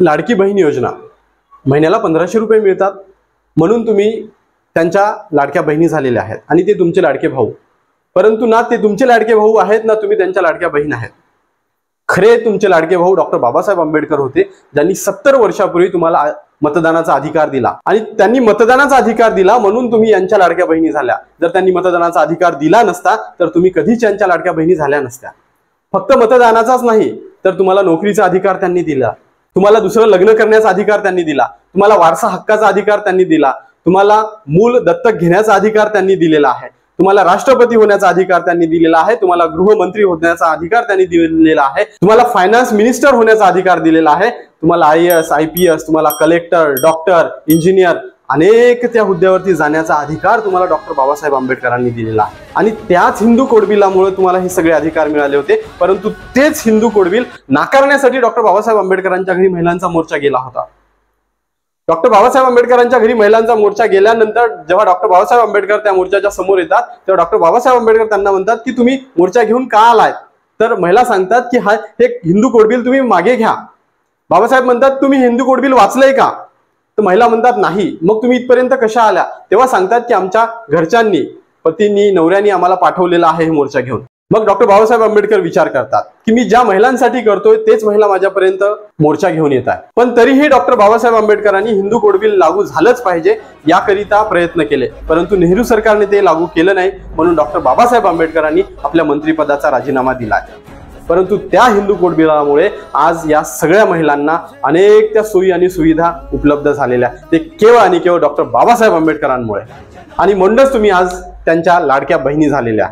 लाडकी बहीण योजना महिन्याला 1500 रुपये मिळतात, म्हणून तुम्ही त्यांच्या लाडक्या बहिणी झालेल्या आहेत आणि ते तुमचे लाडके भाऊ. परंतु ना ते तुमचे लाडके भाऊ आहेत ना तुम्ही त्यांच्या लाडक्या बहीण आहेत. खरे तुमचे लाडके भाऊ डॉक्टर बाबासाहेब आंबेडकर होते, ज्यांनी 70 वर्षापूर्वी तुम्हाला मतदानाचा अधिकार दिला आणि त्यांनी मतदानाचा अधिकार दिला म्हणून तुम्ही यांच्या लाडक्या बहिणी झाल्या. जर त्यांनी मतदानाचा अधिकार दिला नसता तर तुम्ही कधीच यांच्या लाडक्या बहिणी झाल्या नसत्या. फक्त मतदानाचाच नाही तर तुम्हाला नोकरीचा अधिकार त्यांनी दिला, तुम्हाला दुसरं लग्न करण्याचा अधिकार त्यांनी दिला, तुम्हाला वारसा हक्काचा अधिकार त्यांनी दिला, तुम्हाला मूल दत्तक घेण्याचा अधिकार त्यांनी दिलेला आहे, तुम्हाला राष्ट्रपती होण्याचा अधिकार त्यांनी दिलेला आहे, तुम्हाला गृहमंत्री होण्याचा अधिकार त्यांनी दिलेला आहे, तुम्हाला फायनान्स मिनिस्टर होण्याचा अधिकार दिलेला आहे, तुम्हाला IAS IPS, तुम्हाला कलेक्टर, डॉक्टर, इंजिनियर अनेक त्या हुद्द्यावरती जाण्याचा अधिकार तुम्हाला डॉक्टर बाबासाहेब आंबेडकरांनी दिलेला आहे. आणि त्याच हिंदू कोड बिलामुळे तुम्हाला हे सगळे अधिकार मिळाले होते. परंतु तेच हिंदू कोड बिल नाकारण्यासाठी डॉक्टर बाबासाहेब आंबेडकरांच्या घरी महिलांचा मोर्चा गेला होता. डॉक्टर बाबासाहेब आंबेडकरांच्या घरी महिलांचा मोर्चा गेल्यानंतर जेव्हा डॉक्टर बाबासाहेब आंबेडकर त्या मोर्चाच्या समोर येतात तेव्हा डॉक्टर बाबासाहेब आंबेडकर त्यांना म्हणतात की तुम्ही मोर्चा घेऊन का आलाय. तर महिला सांगतात की हे हिंदू कोड बिल तुम्ही मागे घ्या. बाबासाहेब म्हणतात तुम्ही हिंदू कोड बिल वाचलंय का. तर महिला म्हणतात नाही. मग तुम्ही इथपर्यंत कशा आल्या. तेव्हा सांगतात की आमच्या घरच्यांनी, पतींनी, नवऱ्यांनी आम्हाला पाठवलेला आहे हे मोर्चा घेऊन. मग डॉक्टर बाबासाहेब आंबेडकर विचार करतात की मी ज्या महिलांसाठी करतोय तेच महिला माझ्यापर्यंत मोर्चा घेऊन येत आहे. पण तरीही डॉक्टर बाबासाहेब आंबेडकरांनी हिंदू कोड बिल लागू झालंच पाहिजे याकरिता प्रयत्न केले. परंतु नेहरू सरकारने ते लागू केलं नाही, म्हणून डॉक्टर बाबासाहेब आंबेडकरांनी आपल्या मंत्रिपदाचा राजीनामा दिलाय. परंतु त्या हिंदू कोड बिलामुळे आज या सगळ्या महिलांना अनेक त्या सोयी आणि सुविधा उपलब्ध झालेल्या, ते केवळ आणि केवळ डॉक्टर बाबासाहेब आंबेडकरांमुळे. आणि म्हणूनच तुम्ही आज त्यांच्या लाडक्या बहिणी झालेल्या.